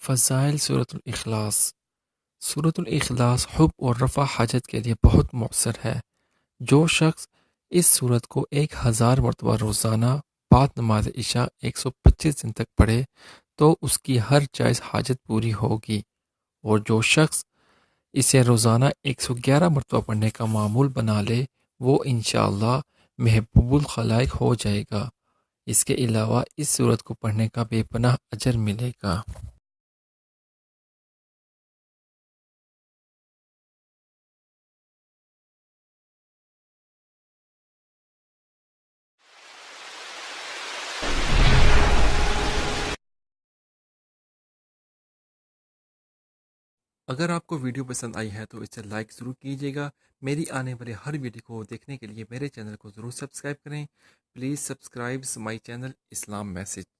فضائل سورۃ الاخلاص۔ سورۃ الاخلاص حب اور رفع حاجت کے لیے بہت مؤثر ہے۔ جو شخص اس سورت کو 1000 مرتبہ روزانہ بعد نماز عشاء 125 دن تک پڑھے تو اس کی ہر جائز حاجت پوری ہوگی، اور جو شخص اسے روزانہ 111 مرتبہ پڑھنے کا معمول بنا لے وہ انشاءاللہ محبوب الخلائق ہو جائے گا۔ اس کے علاوہ اس سورت کو پڑھنے کا بے پناہ اجر ملے گا۔ اگر آپ کو ویڈیو پسند آئی ہے تو اسے لائک ضرور کیجیے گا۔ میری آنے والے ہر ویڈیو کو دیکھنے کے لیے میرے چینل کو ضرور سبسکرائب کریں۔ Please subscribe my channel Islam message.